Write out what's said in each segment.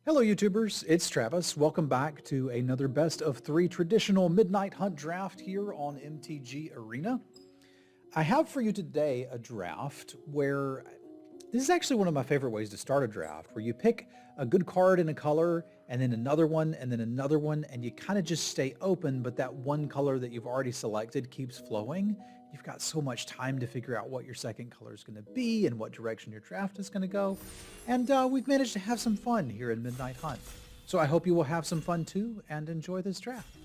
Hello YouTubers, it's Travis. Welcome back to another best of 3 traditional Midnight Hunt draft here on MTG Arena. I have for you today a draft where this is actually one of my favorite ways to start a draft, where you pick a good card in a color and then another one and then another one, and you kind of just stay open, but that one color that you've already selected keeps flowing. You've got so much time to figure out what your second color is going to be and what direction your draft is going to go. And we've managed to have some fun here in Midnight Hunt. So I hope you will have some fun too and enjoy this draft.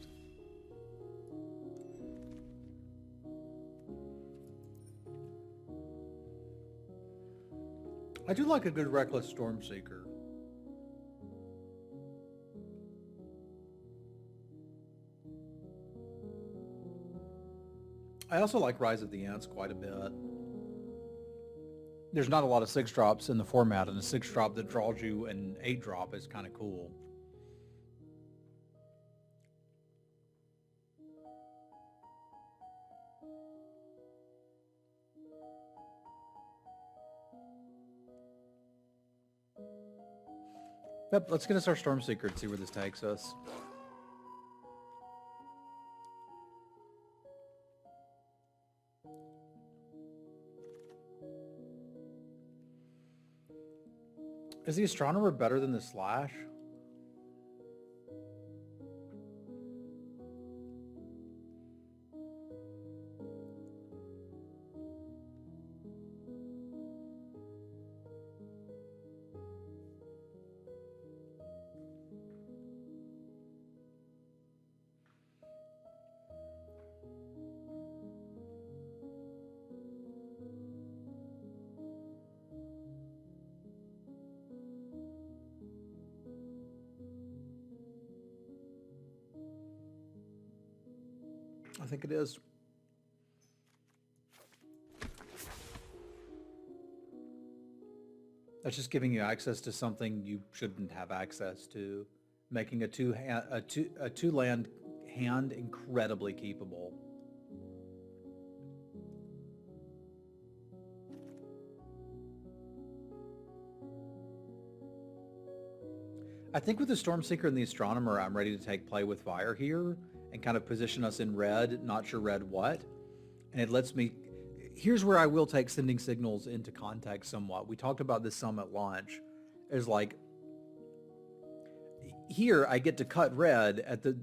I do like a good Reckless Stormseeker. I also like Rise of the Ants quite a bit. There's not a lot of 6-drops in the format, and a 6-drop that draws you an 8-drop is kind of cool. Yep, let's get us our Stormseeker and see where this takes us. Is the Astronomer better than the Slash? I think it is. That's just giving you access to something you shouldn't have access to, making a two land hand incredibly keepable. I think with the Stormseeker and the Astronomer, I'm ready to take Play with Fire here and kind of position us in red, not sure red what. And it lets me... Here's where I will take Sending Signals into context somewhat. We talked about this some at launch. Is like, here I get to cut red at the...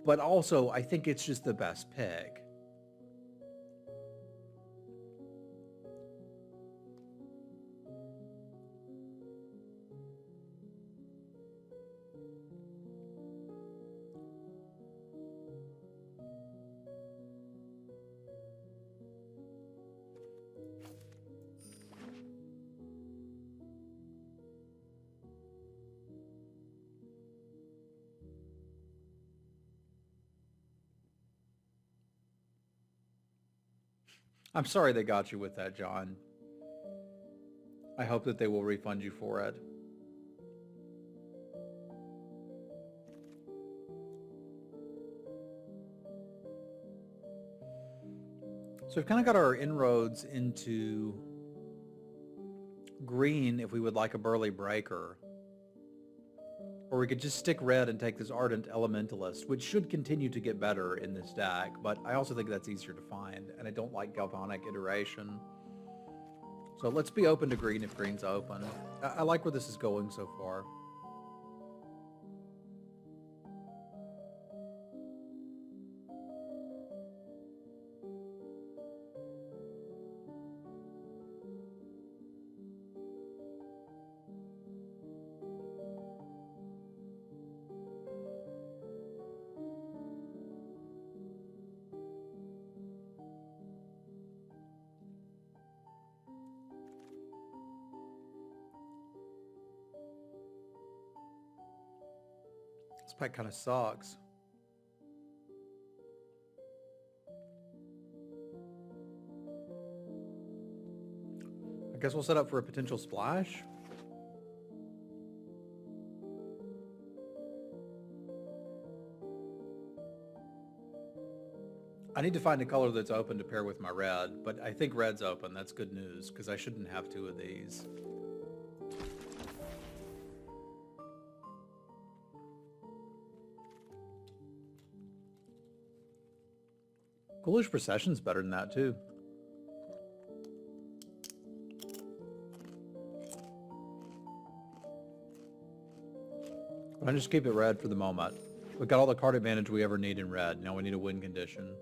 But also, I think it's just the best pick. I'm sorry they got you with that, John. I hope that they will refund you for it. So we've kind of got our inroads into green if we would like a Burly Breaker. Or we could just stick red and take this Ardent Elementalist, which should continue to get better in this deck, but I also think that's easier to find, and I don't like Galvanic Iteration. So let's be open to green if green's open. I like where this is going so far. This pack kind of sucks. I guess we'll set up for a potential splash. I need to find a color that's open to pair with my red, but I think red's open. That's good news, because I shouldn't have two of these. Ghoulish Procession's better than that, too. But I just keep it red for the moment. We got all the card advantage we ever need in red. Now we need a win condition.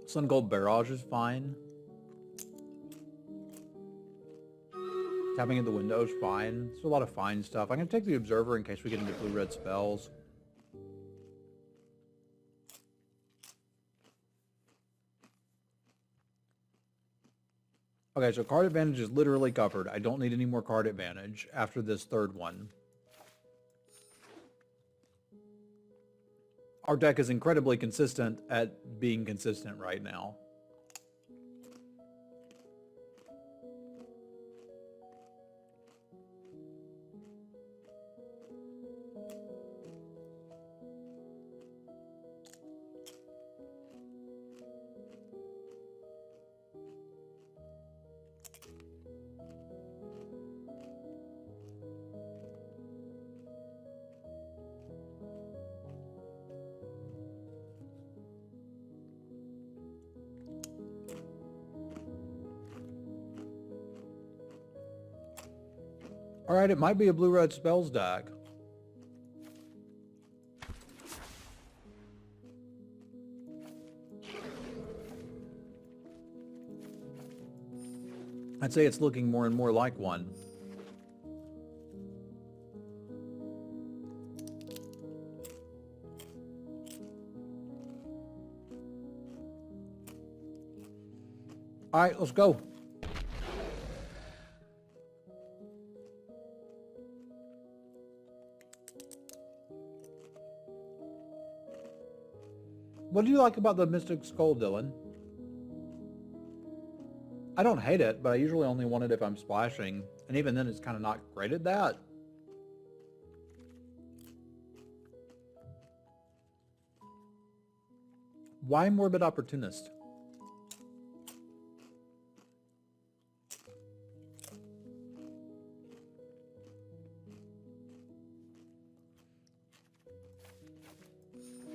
Sun Gold Barrage is fine. Tapping at the window is fine. There's a lot of fine stuff. I'm going to take the Observer in case we get into blue-red spells. Okay, so card advantage is literally covered. I don't need any more card advantage after this third one. Our deck is incredibly consistent at being consistent right now. Alright, it might be a blue-red spells deck. I'd say it's looking more and more like one. Alright, let's go. What do you like about the Mystic Skull, Dylan? I don't hate it, but I usually only want it if I'm splashing. And even then, it's kind of not great at that. Why Morbid Opportunist?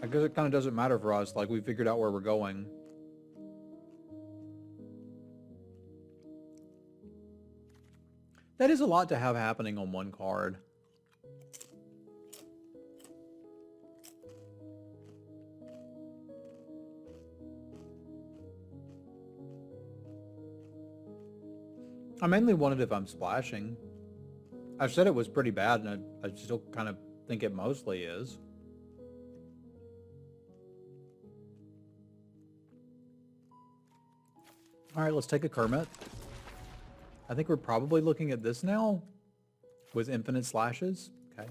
I guess it kind of doesn't matter for us. Like, we figured out where we're going. That is a lot to have happening on one card. I mainly want it if I'm splashing. I've said it was pretty bad, and I still kind of think it mostly is. All right, let's take a Kermit. I think we're probably looking at this now with infinite slashes. Okay.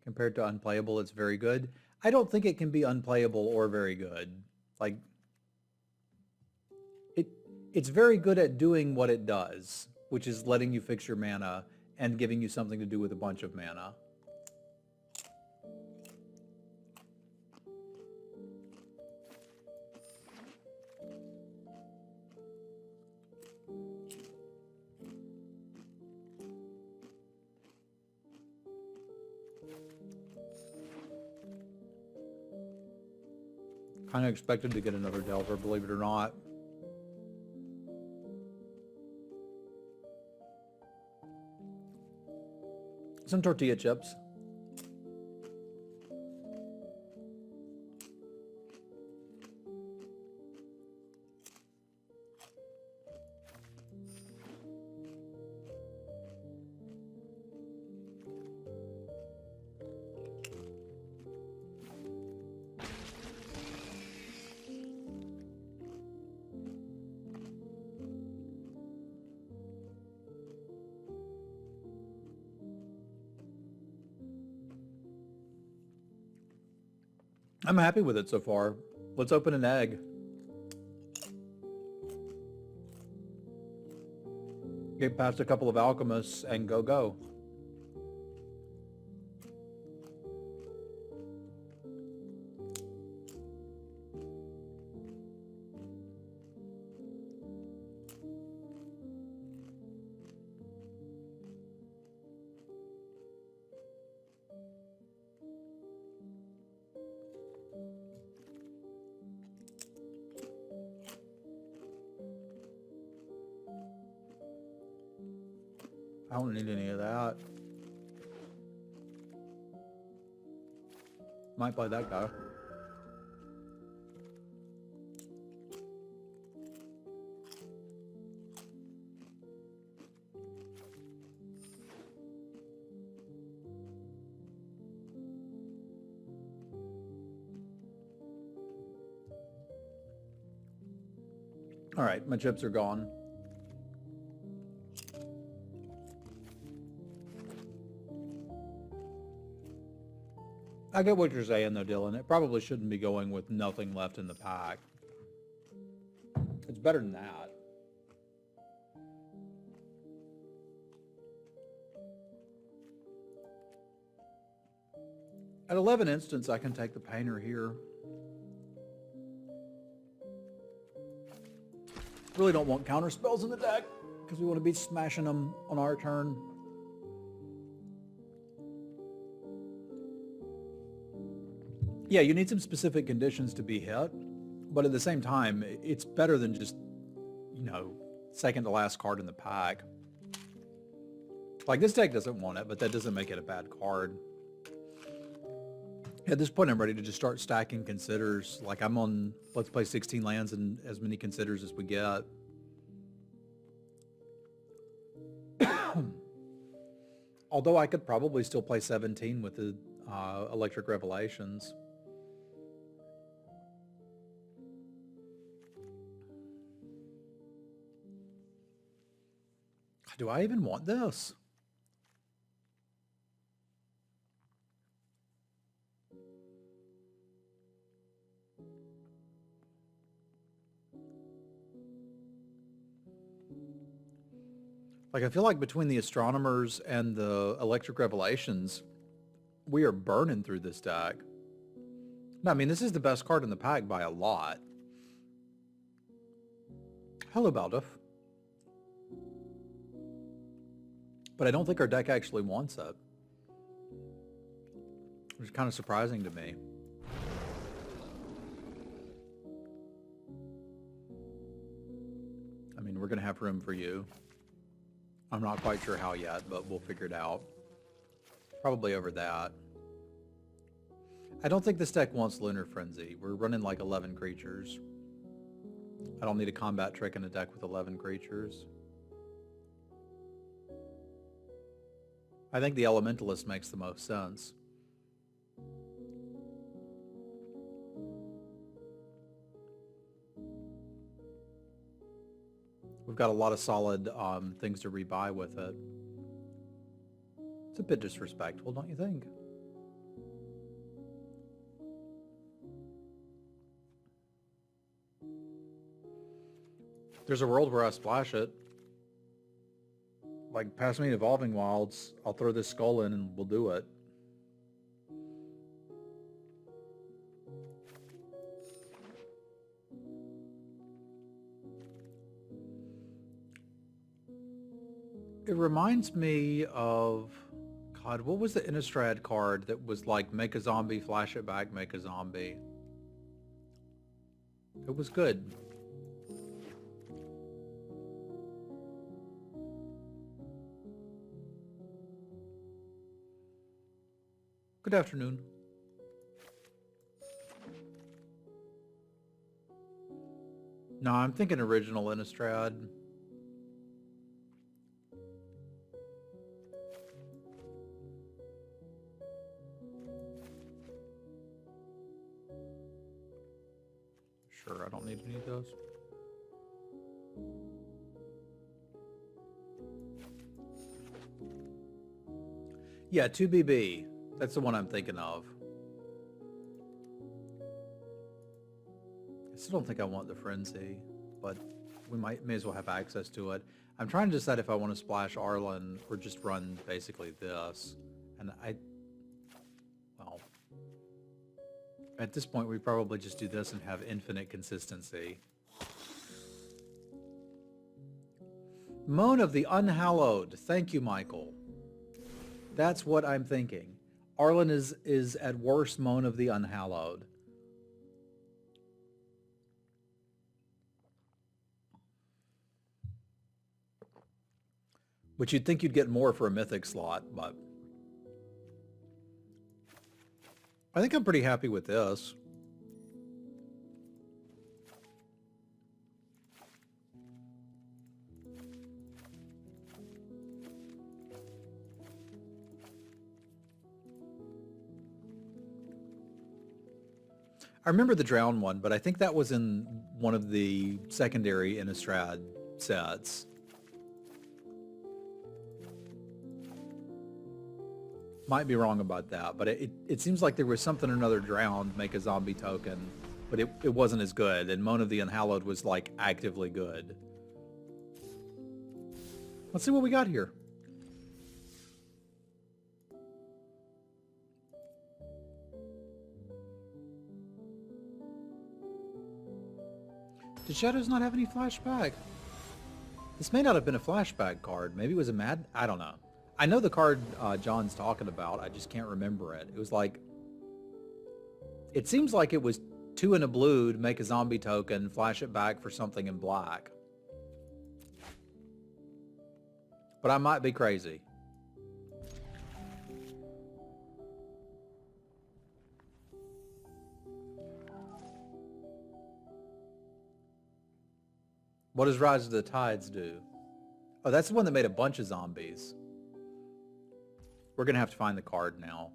Compared to unplayable, it's very good. I don't think it can be unplayable or very good. Like, it's very good at doing what it does, which is letting you fix your mana and giving you something to do with a bunch of mana. Kind of expected to get another Delver, believe it or not. Some tortilla chips. I'm happy with it so far. Let's open an egg. Get past a couple of alchemists and go. I don't need any of that. Might play that guy. All right, my chips are gone. I get what you're saying though, Dylan. It probably shouldn't be going with nothing left in the pack. It's better than that. At 11 instants, I can take the painter here. Really don't want counter spells in the deck because we want to be smashing them on our turn. Yeah, you need some specific conditions to be hit, but at the same time, it's better than just, you know, second to last card in the pack. Like, this deck doesn't want it, but that doesn't make it a bad card. At this point, I'm ready to just start stacking considers. Like, I'm on, let's play 16 lands and as many considers as we get. Although I could probably still play 17 with the Electric Revelations. Do I even want this? Like, I feel like between the Astronomers and the Electric Revelations, we are burning through this deck. No, I mean, this is the best card in the pack by a lot. Hello, Balduff. But I don't think our deck actually wants it. Which is kind of surprising to me. I mean, we're going to have room for you. I'm not quite sure how yet, but we'll figure it out. Probably over that. I don't think this deck wants Lunar Frenzy. We're running like 11 creatures. I don't need a combat trick in a deck with 11 creatures. I think the Elementalist makes the most sense. We've got a lot of solid things to rebuy with it. It's a bit disrespectful, don't you think? There's a world where I splash it. Like, pass me Evolving Wilds, I'll throw this skull in and we'll do it. It reminds me of, God, what was the Innistrad card that was like, make a zombie, flash it back, make a zombie? It was good. Good afternoon. No, I'm thinking original Innistrad. Sure, I don't need any of those. Yeah, 2BB. That's the one I'm thinking of. I still don't think I want the Frenzy, but we may as well have access to it. I'm trying to decide if I want to splash Arlen or just run basically this. And well, at this point we probably just do this and have infinite consistency. Moan of the Unhallowed. Thank you, Michael. That's what I'm thinking. Arlen is at worst Moan of the Unhallowed. Which you'd think you'd get more for a mythic slot, but I think I'm pretty happy with this. I remember the Drown one, but I think that was in one of the secondary Innistrad sets. Might be wrong about that, but it seems like there was something or another Drowned, make a zombie token, but it wasn't as good, and Moan of the Unhallowed was like actively good. Let's see what we got here. Did Shadows not have any flashback? This may not have been a flashback card. Maybe it was a mad... I don't know. I know the card John's talking about. I just can't remember it. It was like... It seems like it was 2 in a blue to make a zombie token, flash it back for something in black. But I might be crazy. What does Rise of the Tides do? Oh, that's the one that made a bunch of zombies. We're going to have to find the card now.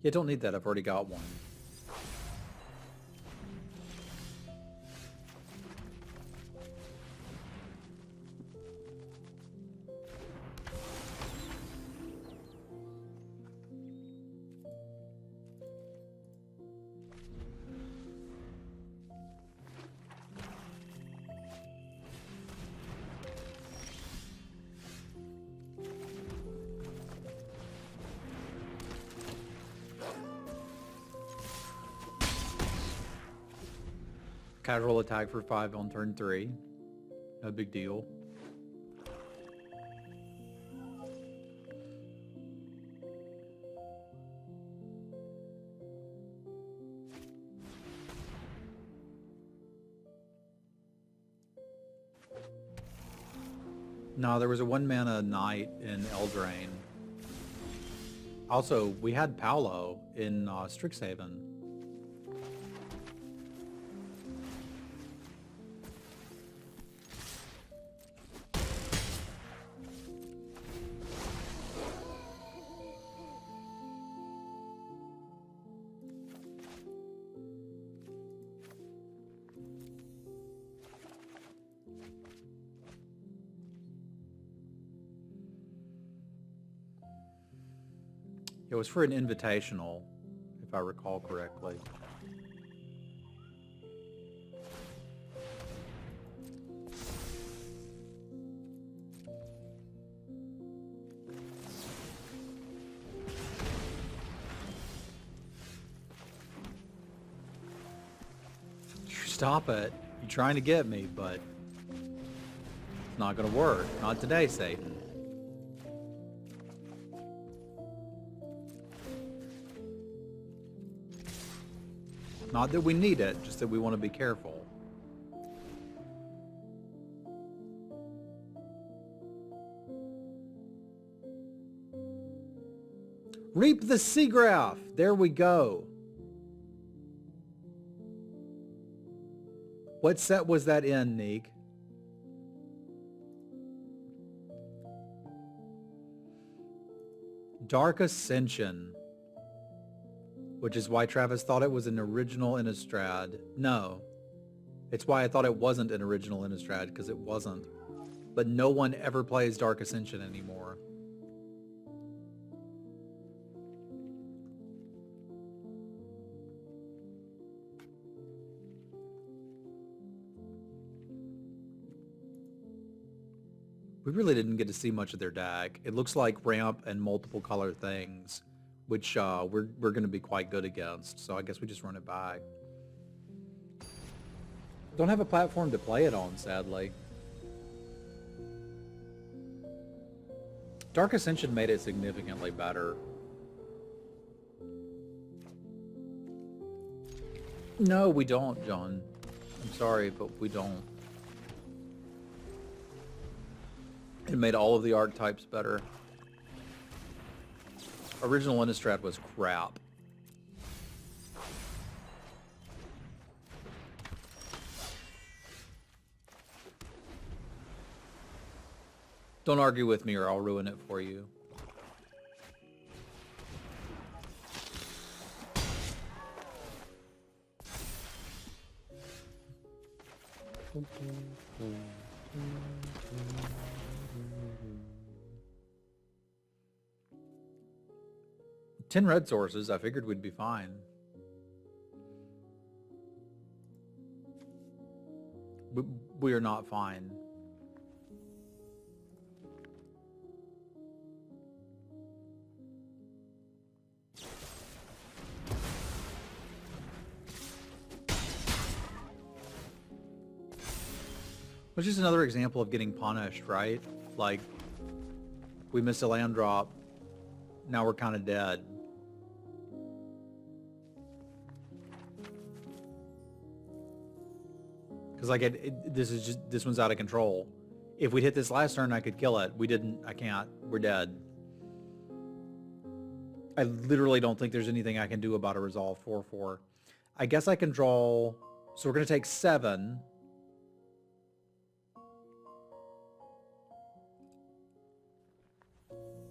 Yeah, don't need that. I've already got one. Casual attack for 5 on turn 3. No big deal. No, there was a 1-mana knight in Eldraine. Also, we had Paolo in Strixhaven. It was for an invitational, if I recall correctly. Stop it. You're trying to get me, but it's not going to work. Not today, Satan. Not that we need it, just that we want to be careful. Reap the Seagraph! There we go. What set was that in, Neek? Dark Ascension. Which is why Travis thought it was an original Innistrad. No. It's why I thought it wasn't an original Innistrad, because it wasn't. but no one ever plays Dark Ascension anymore. We really didn't get to see much of their deck. It looks like ramp and multiple color things, which we're going to be quite good against. So I guess we just run it back. Don't have a platform to play it on, sadly. Dark Ascension made it significantly better. No, we don't, John. I'm sorry, but we don't. It made all of the archetypes better. Original Innistrad was crap. Don't argue with me or I'll ruin it for you. Ten red sources, I figured we'd be fine. We are not fine. Which is another example of getting punished, right? Like, we missed a land drop. Now we're kind of dead. Because like this one's out of control. If we'd hit this last turn, I could kill it. We didn't. I can't. We're dead. I literally don't think there's anything I can do about a resolve 4/4. I guess I can draw. So we're going to take 7.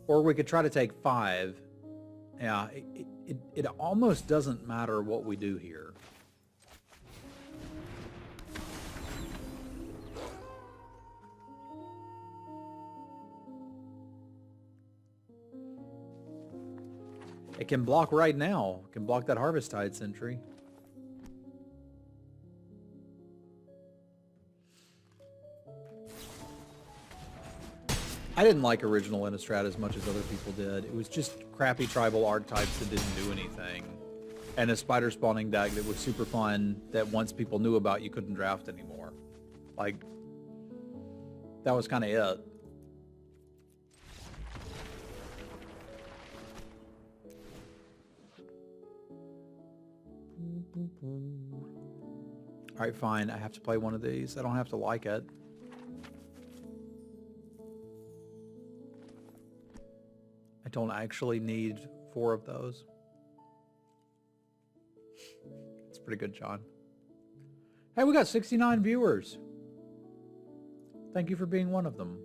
Or we could try to take 5. Yeah, it almost doesn't matter what we do here. It can block right now. It can block that Harvest Tide Sentry. I didn't like original Innistrad as much as other people did. It was just crappy tribal archetypes that didn't do anything. And a spider spawning deck that was super fun that once people knew about, you couldn't draft anymore. Like, that was kind of it. All right, fine. I have to play one of these. I don't have to like it. I don't actually need 4 of those. It's pretty good, John. Hey, we got 69 viewers. Thank you for being one of them.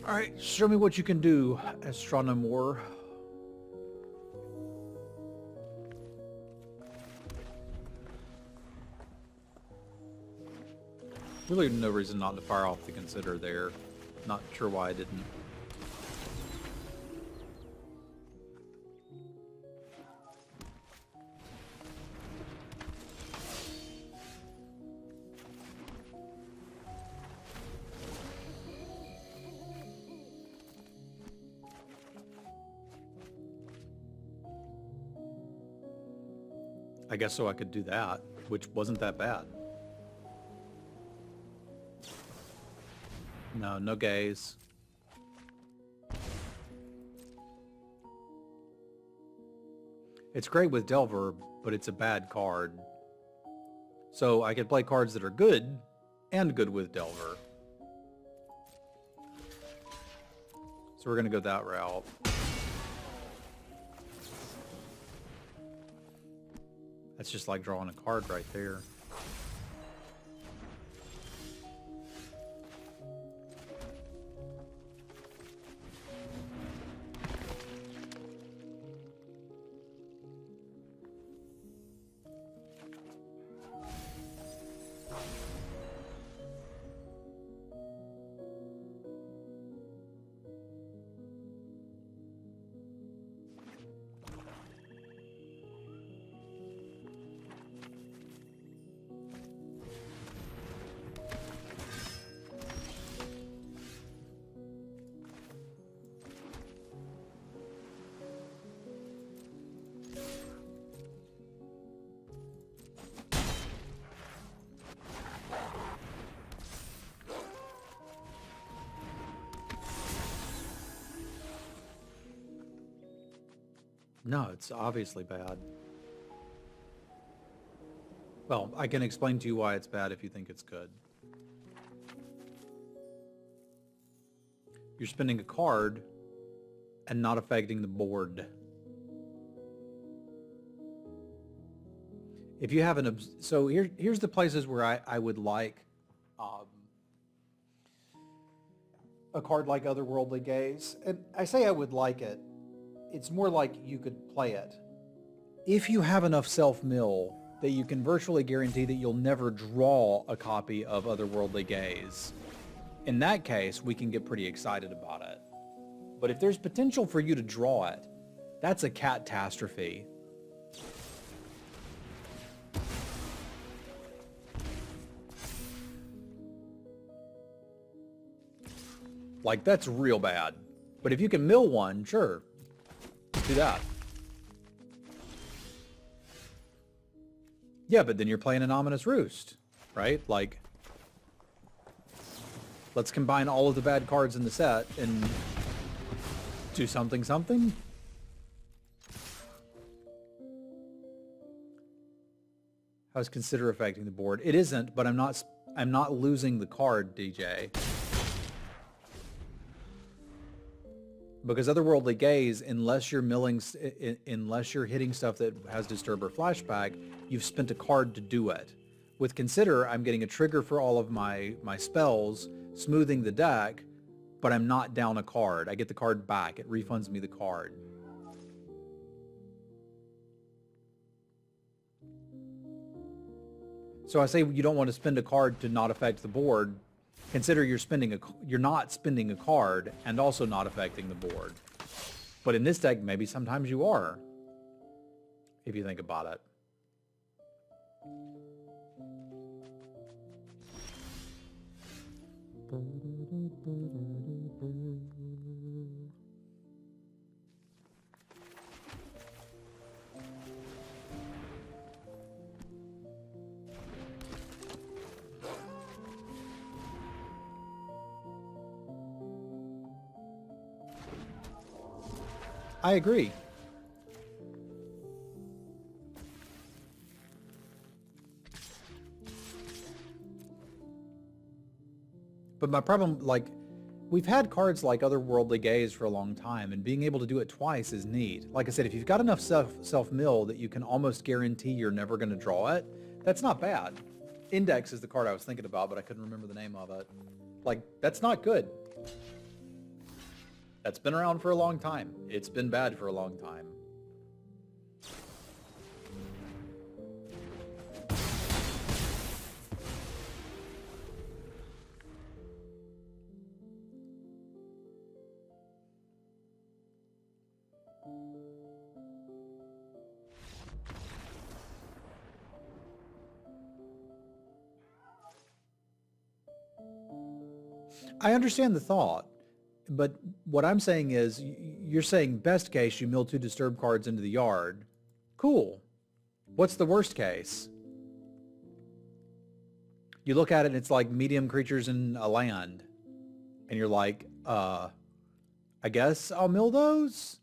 All right, show me what you can do, Astronomor. Really no reason not to fire off the Consider there. Not sure why I didn't. I guess so I could do that, which wasn't that bad. No, no gaze. It's great with Delver, but it's a bad card. So I could play cards that are good and good with Delver. So we're going to go that route. That's just like drawing a card right there. No, it's obviously bad. Well, I can explain to you why it's bad if you think it's good. You're spending a card and not affecting the board. If you have an... So here's the places where I would like a card like Otherworldly Gaze. And I say I would like it. It's more like you could play it. If you have enough self-mill that you can virtually guarantee that you'll never draw a copy of Otherworldly Gaze, in that case, we can get pretty excited about it. But if there's potential for you to draw it, that's a catastrophe. Like, that's real bad. But if you can mill one, sure. Do that. Yeah, but then you're playing an Ominous Roost, right? Like, let's combine all of the bad cards in the set and do something. How's Consider affecting the board? It isn't, but I'm not losing the card, DJ. Because Otherworldly Gaze, unless you're hitting stuff that has Disturb or Flashback, you've spent a card to do it. With Consider, I'm getting a trigger for all of my spells, smoothing the deck, but I'm not down a card. I get the card back. It refunds me the card. So I say you don't want to spend a card to not affect the board. Consider you're not spending a card and also not affecting the board. But in this deck, maybe sometimes you are, if you think about it. I agree. But my problem, like, we've had cards like Otherworldly Gaze for a long time, and being able to do it twice is neat. Like I said, if you've got enough self-mill that you can almost guarantee you're never going to draw it, that's not bad. Index is the card I was thinking about, but I couldn't remember the name of it. Like, that's not good. That's been around for a long time. It's been bad for a long time. I understand the thought. But what I'm saying is, you're saying best case, you mill 2 Disturb cards into the yard. Cool. What's the worst case? You look at it and it's like medium creatures in a land. And you're like, I guess I'll mill those?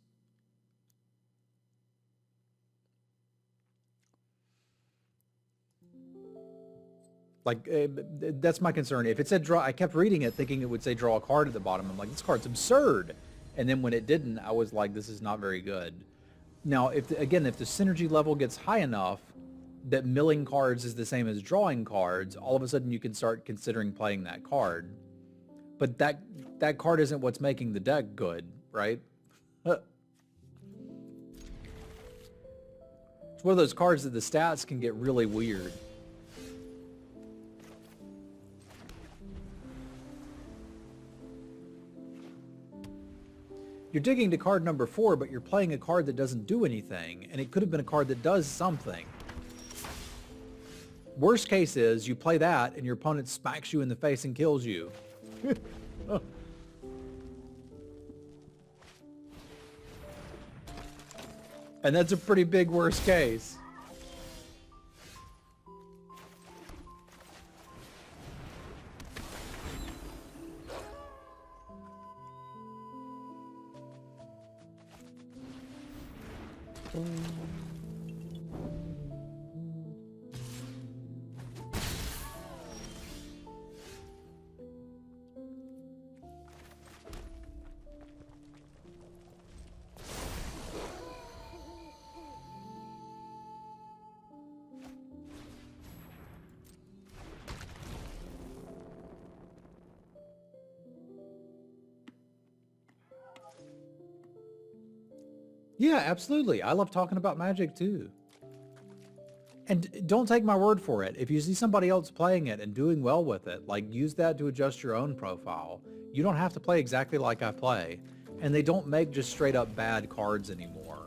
Like, that's my concern. If it said draw, I kept reading it thinking it would say draw a card at the bottom. I'm like, this card's absurd. And then when it didn't, I was like, this is not very good. Now, again, if the synergy level gets high enough that milling cards is the same as drawing cards, all of a sudden you can start considering playing that card. But that card isn't what's making the deck good, right? It's one of those cards that the stats can get really weird. You're digging to card number 4, but you're playing a card that doesn't do anything, and it could have been a card that does something. Worst case is you play that, and your opponent smacks you in the face and kills you. Oh. And that's a pretty big worst case. Yeah, absolutely. I love talking about Magic too. And don't take my word for it. If you see somebody else playing it and doing well with it, like use that to adjust your own profile. You don't have to play exactly like I play. And they don't make just straight up bad cards anymore.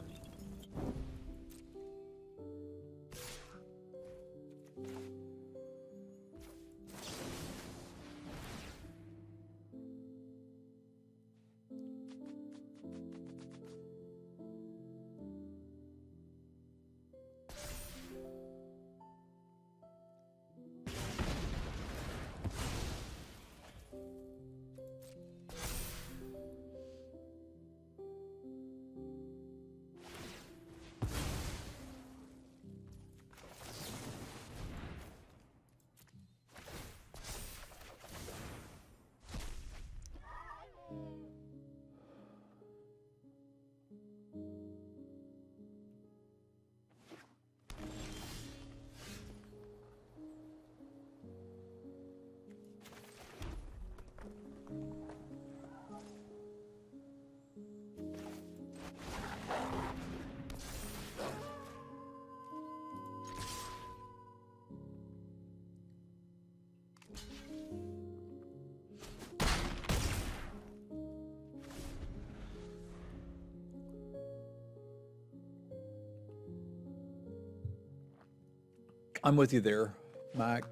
I'm with you there, Mike.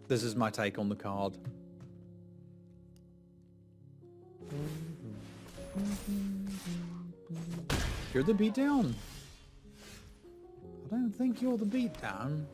This is my take on the card. You're the beatdown? I don't think you're the beatdown.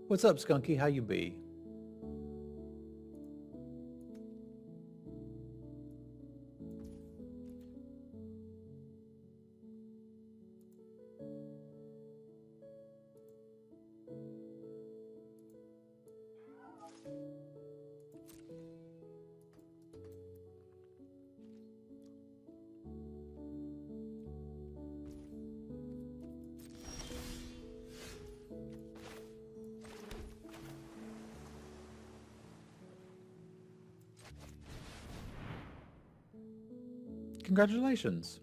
What's up, Skunky? How you be? Congratulations.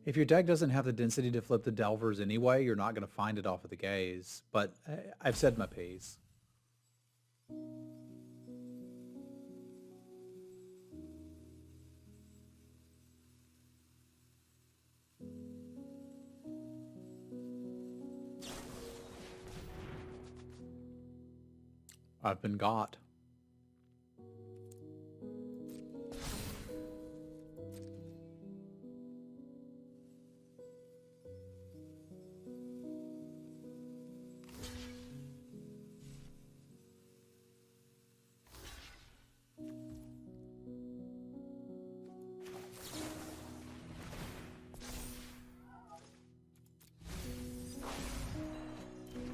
If your deck doesn't have the density to flip the Delvers anyway, you're not going to find it off of the gaze. But I've said my piece. I've been got.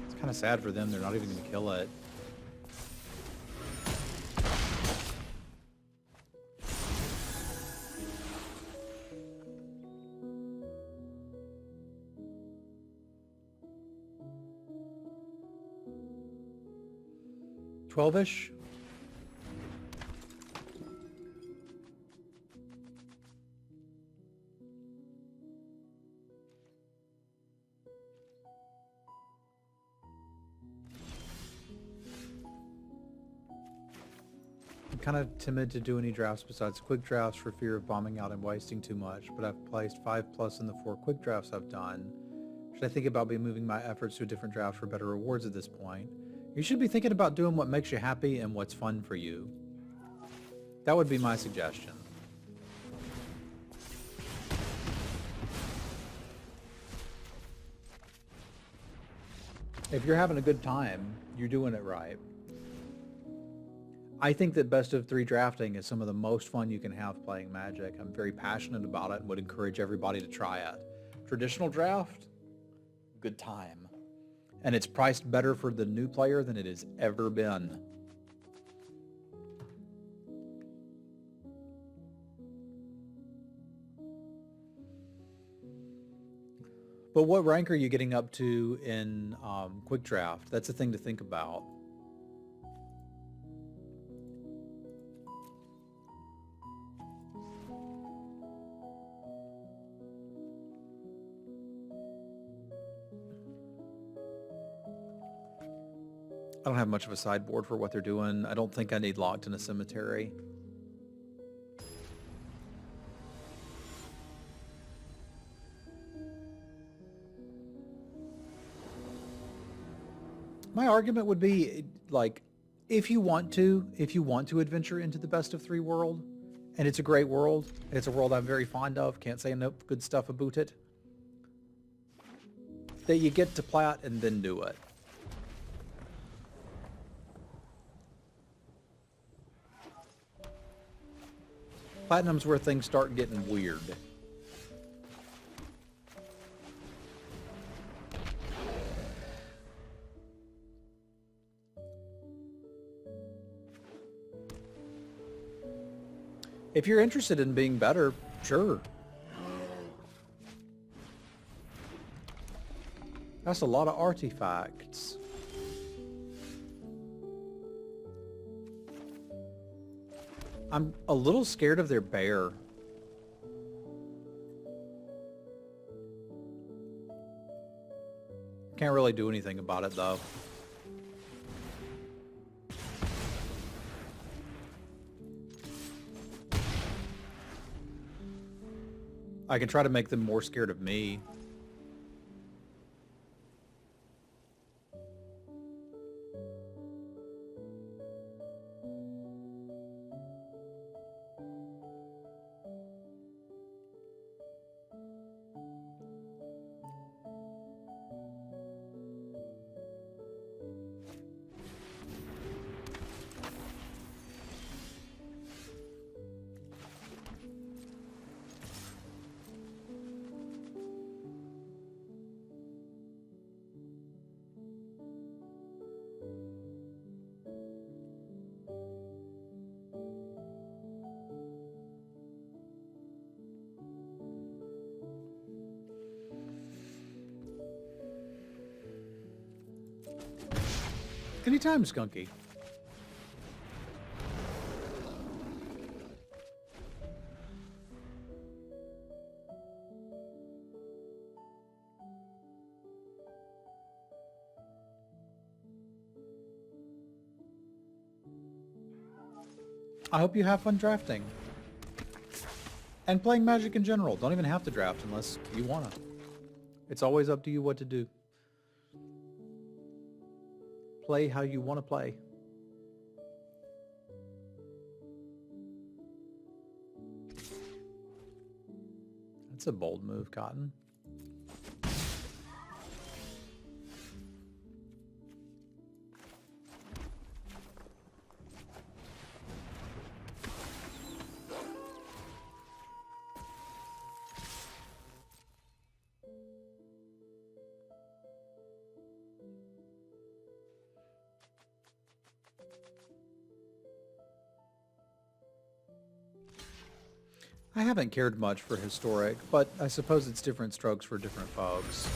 It's kind of sad for them. They're not even going to kill it. Twelve-ish. I'm kind of timid to do any drafts besides quick drafts for fear of bombing out and wasting too much, but I've placed 5+ in the 4 quick drafts I've done. Should I think about moving my efforts to a different draft for better rewards at this point? You should be thinking about doing what makes you happy and what's fun for you. That would be my suggestion. If you're having a good time, you're doing it right. I think that best of 3 drafting is some of the most fun you can have playing Magic. I'm very passionate about it and would encourage everybody to try it. Traditional draft, good time. And it's priced better for the new player than it has ever been. But what rank are you getting up to in quick draft? That's a thing to think about. I don't have much of a sideboard for what they're doing. I don't think I need Locked in a Cemetery. My argument would be, like, if you want to adventure into the best of 3 world, and it's a great world, it's a world I'm very fond of, can't say enough good stuff about it, that you get to plat and then do it. Platinum's where things start getting weird. If you're interested in being better, sure. That's a lot of artifacts. I'm a little scared of their bear. Can't really do anything about it, though. I can try to make them more scared of me. Anytime, Skunky. I hope you have fun drafting. And playing Magic in general. Don't even have to draft unless you want to. It's always up to you what to do. Play how you want to play. That's a bold move, Cotton. I haven't cared much for historic, but I suppose it's different strokes for different folks.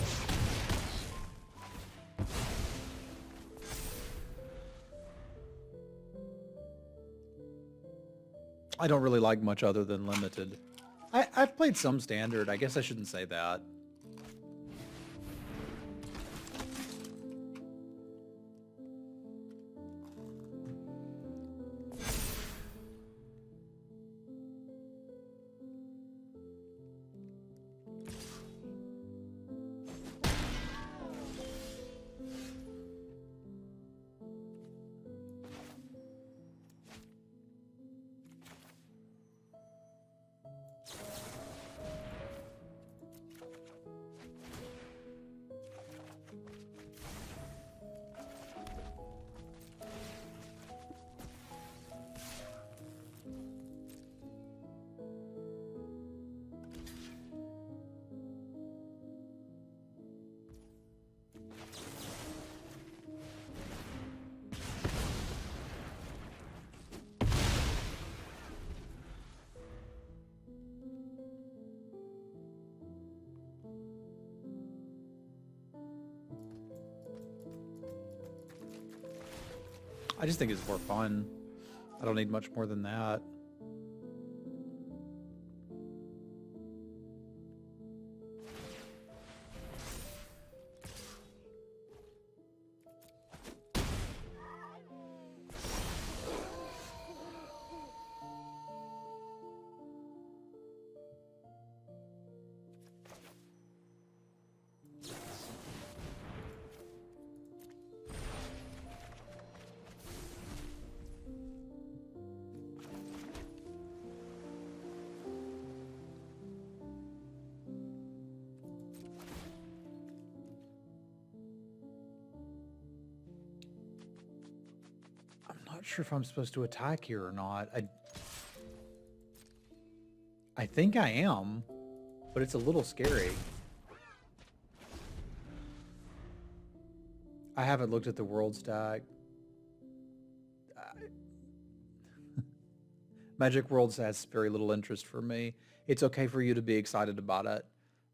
I don't really like much other than limited. I've played some standard. I guess I shouldn't say that. I just think it's more fun. I don't need much more than that. Not sure if I'm supposed to attack here or not. I think I am, but it's a little scary. I haven't looked at the world stack. Magic Worlds has very little interest for me. It's okay for you to be excited about it,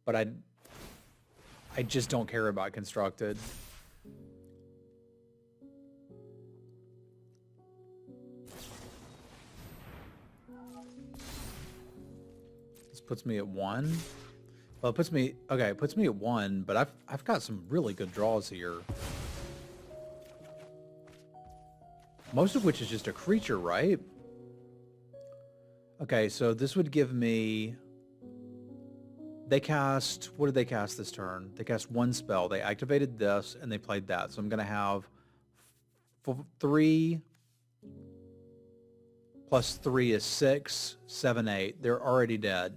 but I just don't care about Constructed. Puts me at 1. Well, it puts me at 1, but I've got some really good draws here. Most of which is just a creature, right? Okay, so this would give me... They cast... What did they cast this turn? They cast 1 spell. They activated this, and they played that. So I'm going to have 3 plus 3 is 6, 7, 8. They're already dead.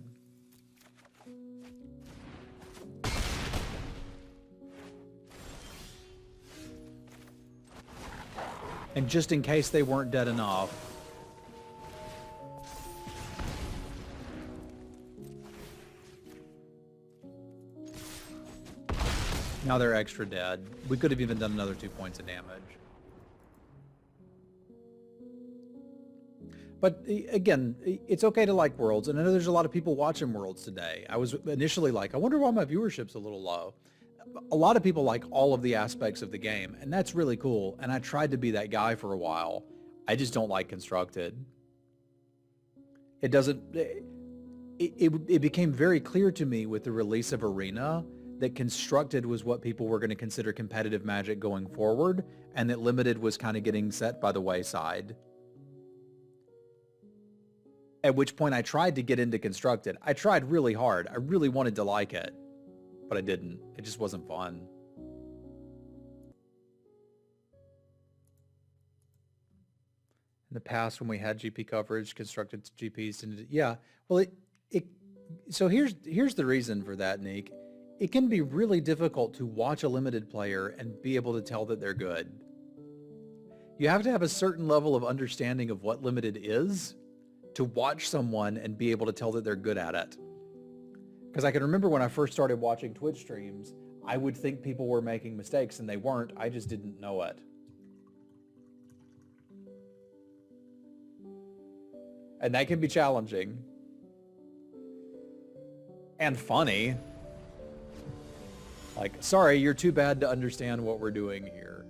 And just in case they weren't dead enough, now they're extra dead. We could have even done another 2 points of damage. But again, it's okay to like Worlds, and I know there's a lot of people watching Worlds today. I was initially like, I wonder why my viewership's a little low. a lot of people like all of the aspects of the game, and that's really cool. And I tried to be that guy for a while. I just don't like constructed. It doesn't... It became very clear to me with the release of Arena that constructed was what people were going to consider competitive Magic going forward, and that limited was kind of getting set by the wayside. At which point I tried to get into constructed. I tried really hard. I really wanted to like it, but I didn't. It just wasn't fun. In the past, when we had GP coverage, constructed GPs, and yeah, well, so here's the reason for that, Neek. It can be really difficult to watch a limited player and be able to tell that they're good. You have to have a certain level of understanding of what limited is to watch someone and be able to tell that they're good at it. Because I can remember when I first started watching Twitch streams, I would think people were making mistakes and they weren't. I just didn't know it. And that can be challenging. And funny. Like, sorry, you're too bad to understand what we're doing here.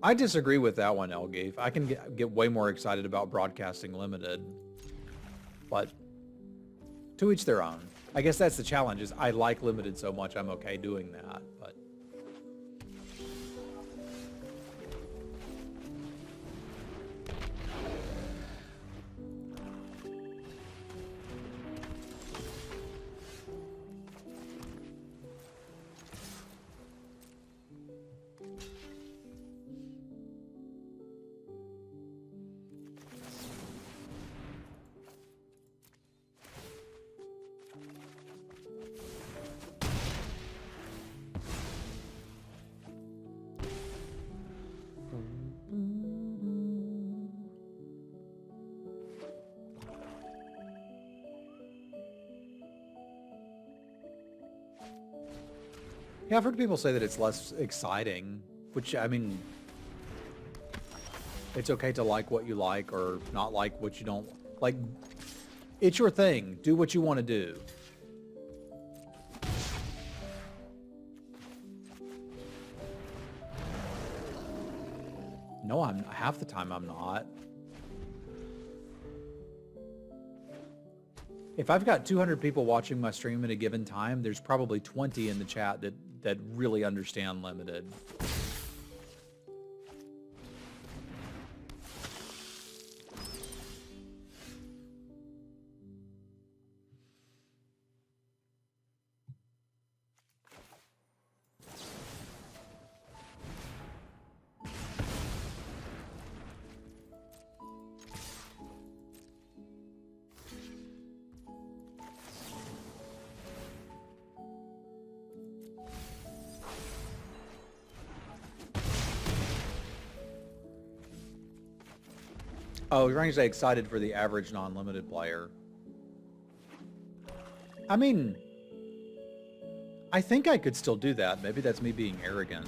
I disagree with that one, Elgave. I can get way more excited about broadcasting limited. But to each their own. I guess that's the challenge, is I like limited so much I'm okay doing that. But yeah, I've heard people say that it's less exciting, which, I mean, it's okay to like what you like or not like what you don't like. It's your thing. Do what you want to do. No, half the time I'm not. If I've got 200 people watching my stream at a given time, there's probably 20 in the chat that really understand limited. Oh, you're trying to say excited for the average non-limited player. I mean, I think I could still do that. Maybe that's me being arrogant.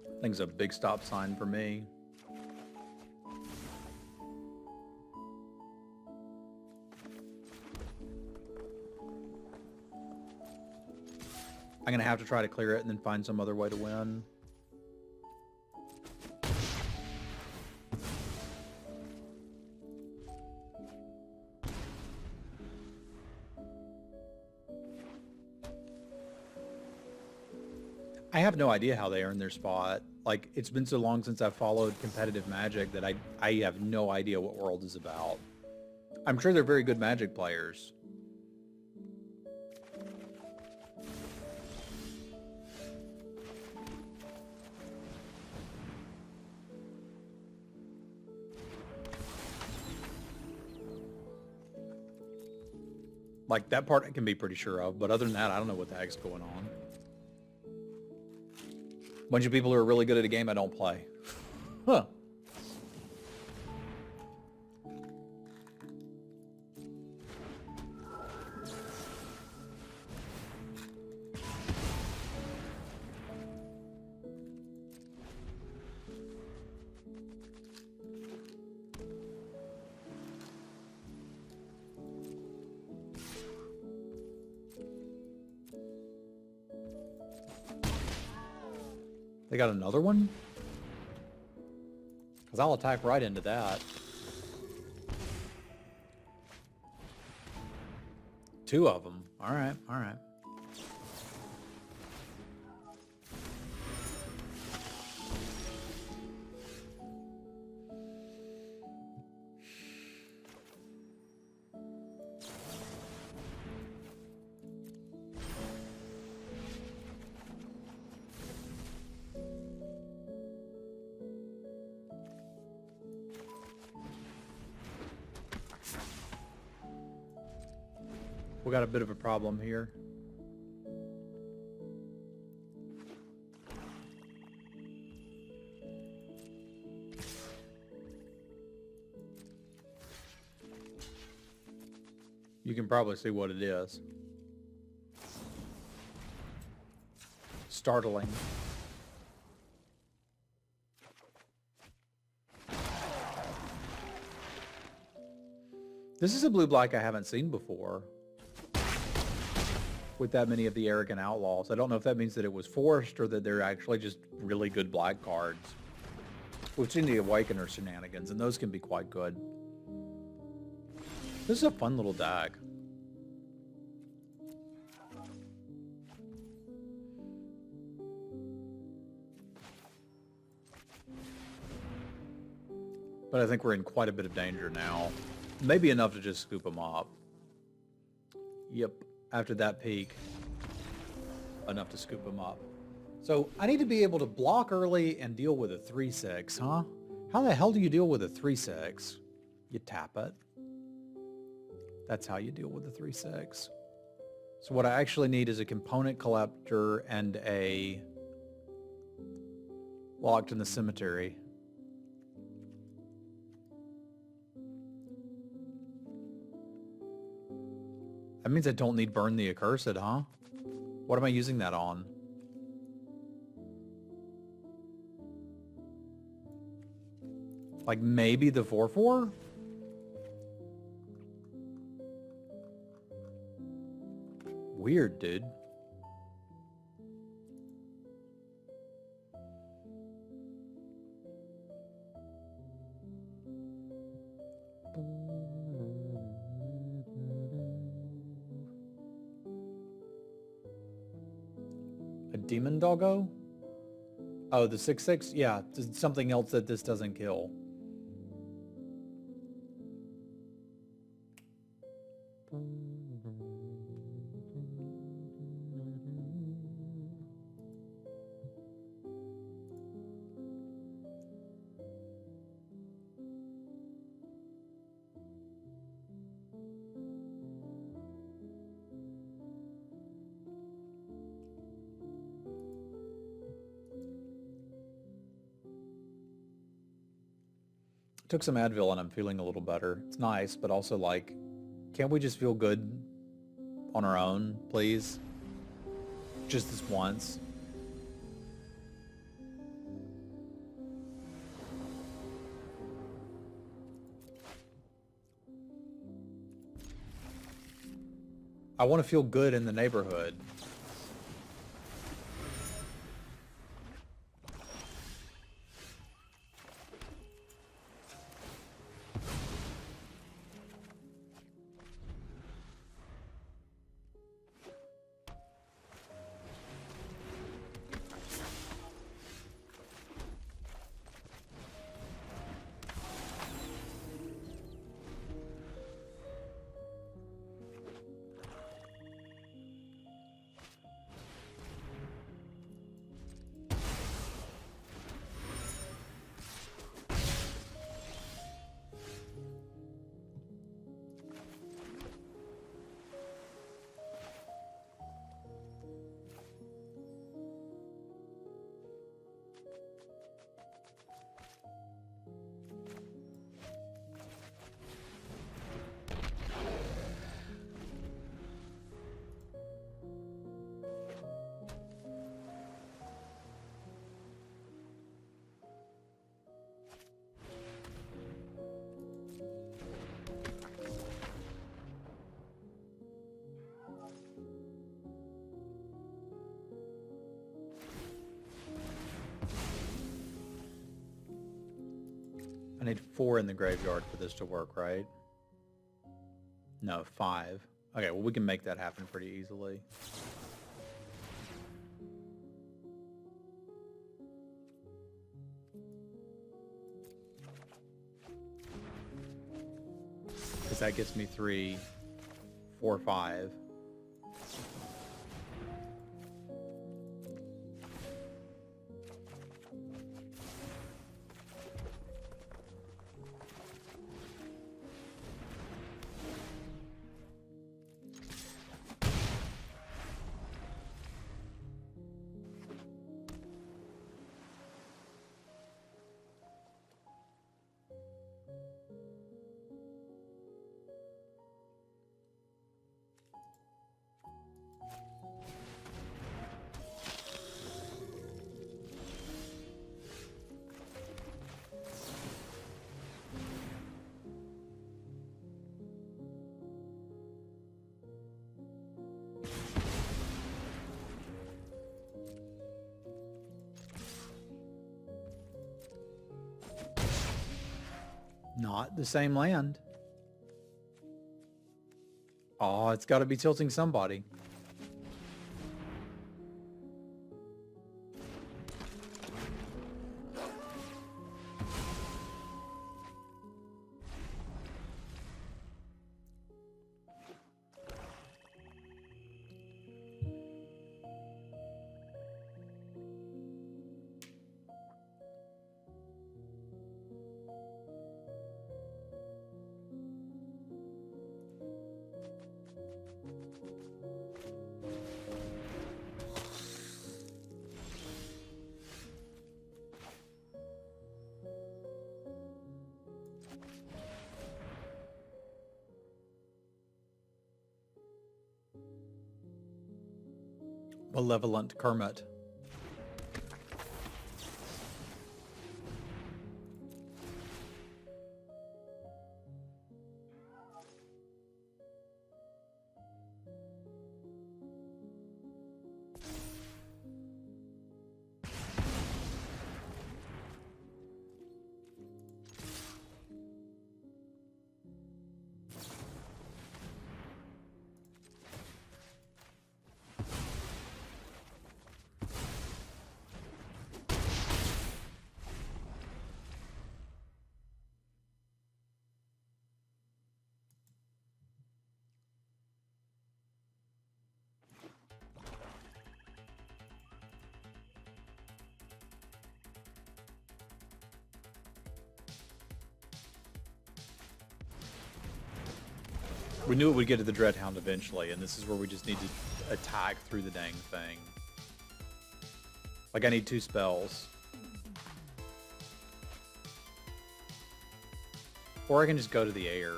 I think it's a big stop sign for me. I'm going to have to try to clear it and then find some other way to win. I have no idea how they earn their spot. Like, it's been so long since I've followed competitive Magic that I have no idea what World is about. I'm sure they're very good Magic players. Like, that part I can be pretty sure of, but other than that, I don't know what the heck's going on. Bunch of people who are really good at a game I don't play. Huh. They got another one? Because I'll attack right into that. Two of them. All right, all right. We got a bit of a problem here. You can probably see what it is. Startling. This is a blue-black I haven't seen before. With that many of the arrogant outlaws. I don't know if that means that it was forced or that they're actually just really good black cards. We've seen the Awakener shenanigans, and those can be quite good. This is a fun little deck. But I think we're in quite a bit of danger now. Maybe enough to just scoop them up. Yep. After that peak, enough to scoop him up. So I need to be able to block early and deal with a 3/6, huh? How the hell do you deal with a 3/6? You tap it. That's how you deal with a 3/6. So what I actually need is a component collector and a Locked in the Cemetery. That means I don't need Burn the Accursed, huh? What am I using that on? Like maybe the 4/4? Weird, dude. A demon doggo? Oh, the 6/6? Yeah, something else that this doesn't kill. Took some Advil and I'm feeling a little better. It's nice, but also like, can't we just feel good on our own, please? Just this once. I want to feel good in the neighborhood. I need 4 in the graveyard for this to work, right? No, 5. Okay, well, we can make that happen pretty easily. Because that gets me 3, 4, 5. Not the same land. Oh, it's got to be tilting somebody. Malevolent Kermit. We knew it would get to the Dreadhound eventually, and this is where we just need to attack through the dang thing. Like, I need 2 spells. Or I can just go to the air.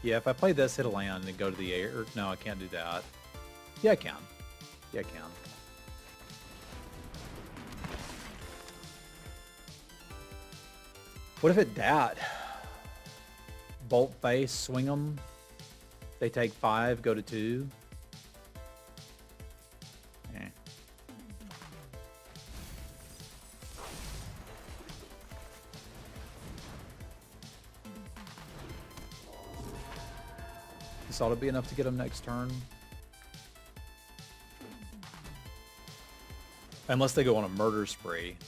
Yeah, if I play this, hit a land, and go to the air. No, I can't do that. Yeah, I can. Yeah, I can. What if it dat? Bolt face, swing them. They take 5, go to 2. Eh. This ought to be enough to get them next turn. Unless they go on a murder spree,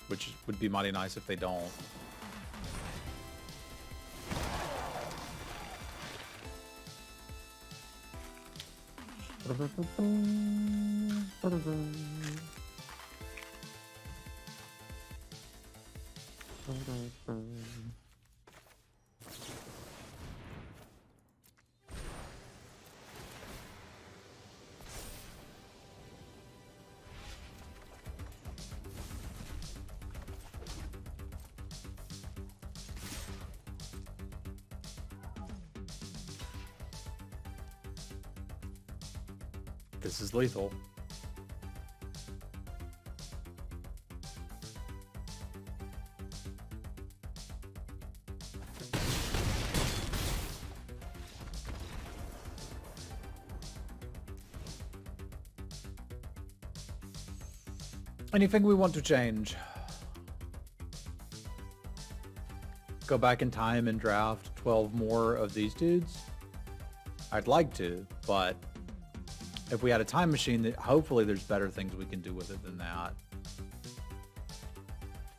which would be mighty nice if they don't. This is lethal. Anything we want to change? go back in time and draft 12 more of these dudes? I'd like to, but if we had a time machine, that hopefully there's better things we can do with it than that.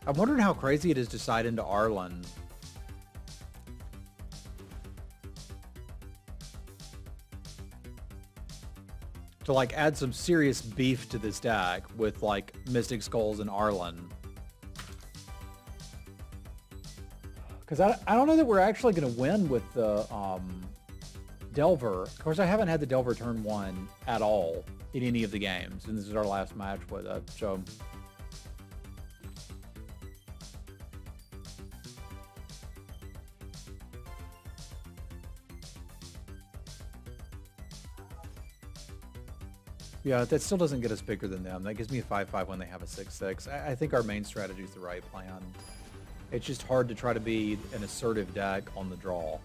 I'm wondering how crazy it is to side into Arlen. To like add some serious beef to this deck with like Mystic Skulls and Arlen. Because I don't know that we're actually going to win with the Delver. Of course, I haven't had the Delver turn 1 at all in any of the games, and this is our last match with it, so... Yeah, that still doesn't get us bigger than them. That gives me a 5-5 when they have a 6-6. I think our main strategy is the right plan. It's just hard to try to be an assertive deck on the draw.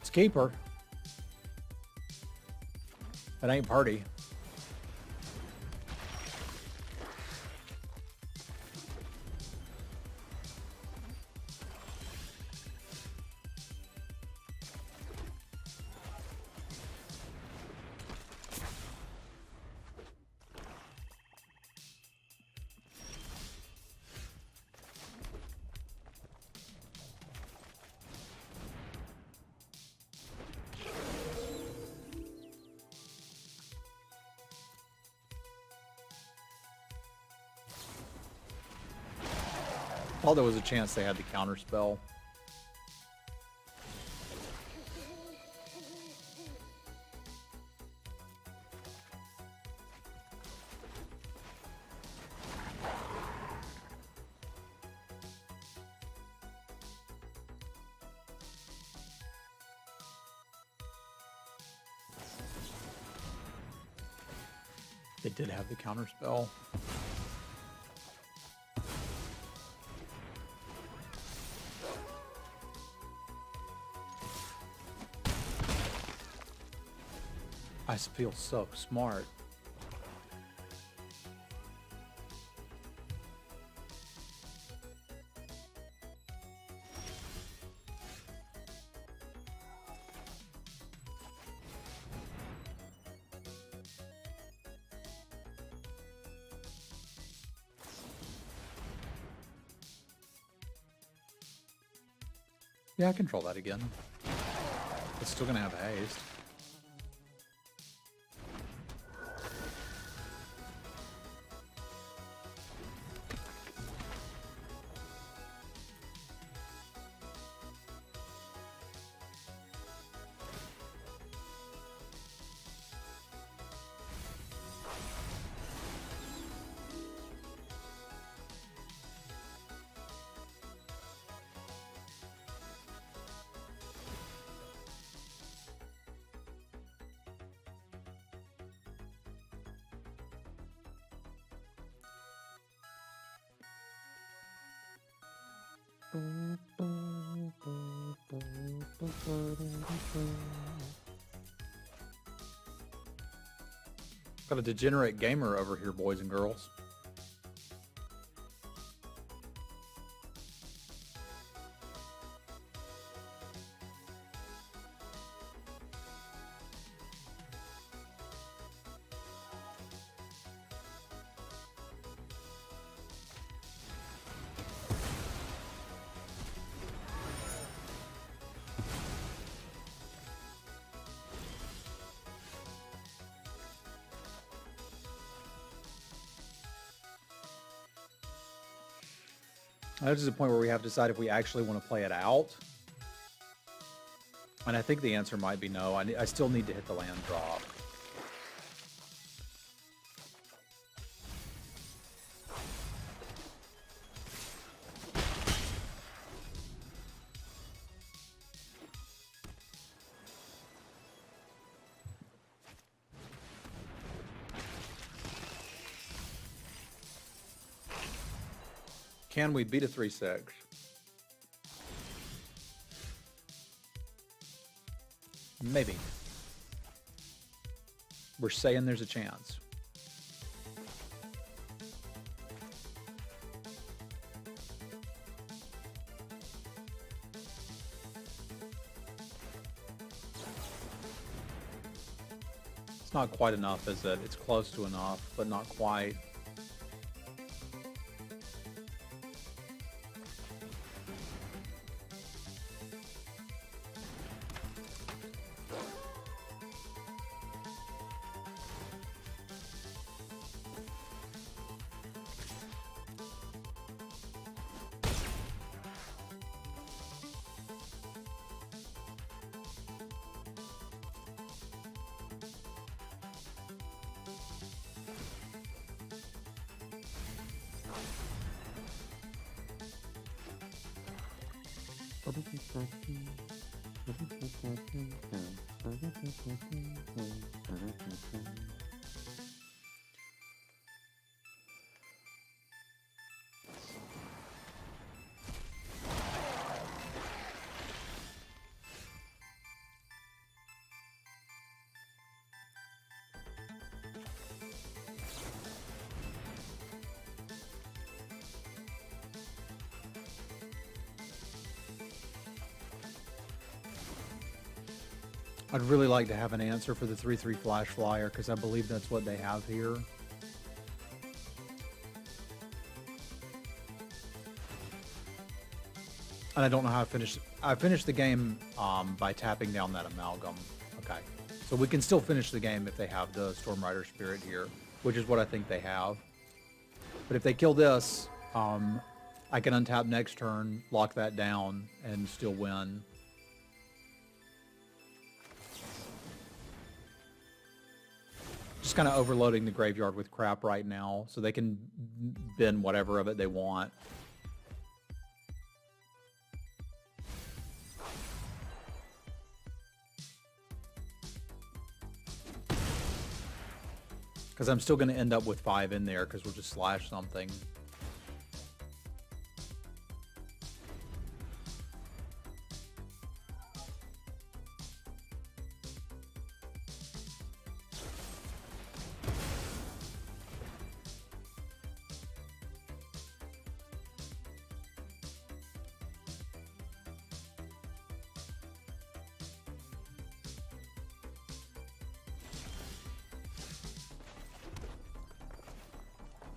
It's Keeper. It ain't Party. Thought there was a chance they had the counter spell. They did have the counter spell. I feel so smart. Yeah, I control that again. It's still gonna have haste. Got a degenerate gamer over here, boys and girls. This is a point where we have to decide if we actually want to play it out. And I think the answer might be no. I still need to hit the land drop. Can we beat a 3-6? Maybe. We're saying there's a chance. It's not quite enough, is it? It's close to enough, but not quite. I'd really like to have an answer for the 3/3 Flash Flyer, because I believe that's what they have here. And I don't know how I finished the game by tapping down that amalgam. Okay. So we can still finish the game if they have the Storm Rider Spirit here, which is what I think they have. But if they kill this, I can untap next turn, lock that down, and still win. Just kind of overloading the graveyard with crap right now, so they can bin whatever of it they want. Because I'm still going to end up with 5 in there, because we'll just slash something.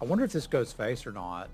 I wonder if this goes face or not.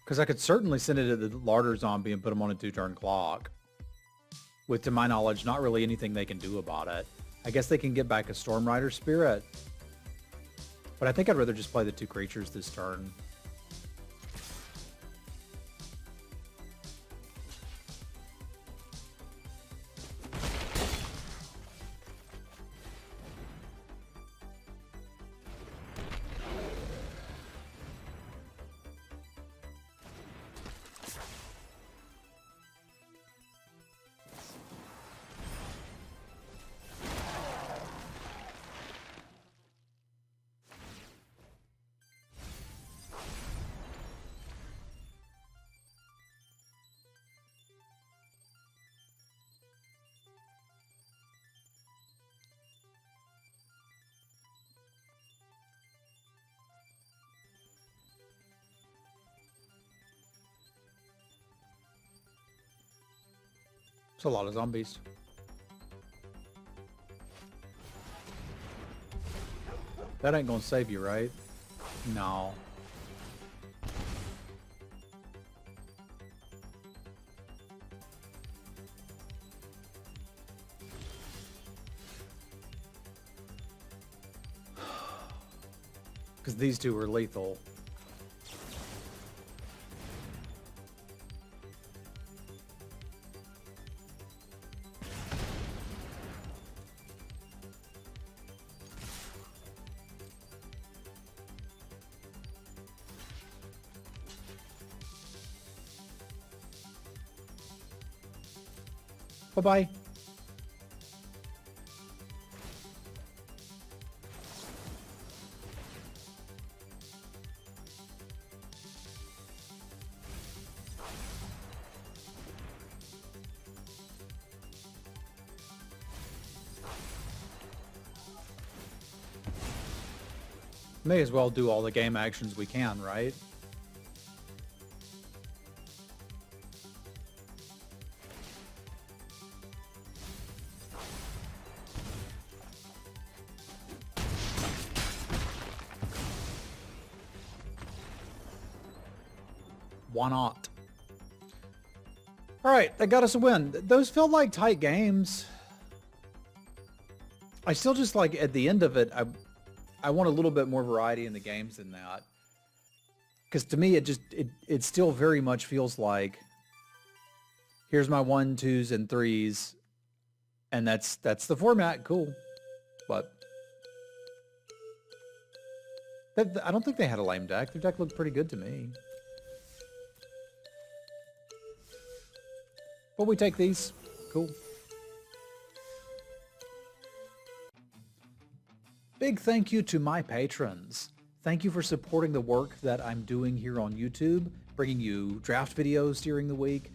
Because I could certainly send it to the larder zombie and put him on a 2-turn clock. With, to my knowledge, not really anything they can do about it. I guess they can get back a Storm Rider Spirit. But I think I'd rather just play the 2 creatures this turn. It's a lot of zombies. That ain't gonna save you, right? No. Because these 2 are lethal. Bye-bye. May as well do all the game actions we can, right? Why not? All right, that got us a win. Those felt like tight games. I still just like at the end of it, I want a little bit more variety in the games than that. Because to me, it still very much feels like here's my 1, 2s, and 3s, and that's the format. Cool, but I don't think they had a lame deck. Their deck looked pretty good to me. But we take these. Cool. Big thank you to my patrons. Thank you for supporting the work that I'm doing here on YouTube, bringing you draft videos during the week,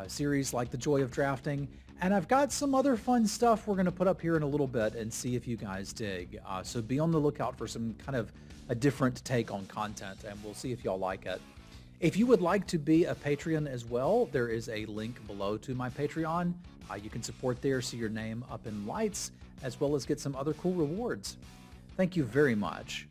series like The Joy of Drafting, and I've got some other fun stuff we're going to put up here in a little bit and see if you guys dig. So be on the lookout for some kind of a different take on content, and we'll see if y'all like it. If you would like to be a Patreon as well, there is a link below to my Patreon. You can support there, see your name up in lights, as well as get some other cool rewards. Thank you very much.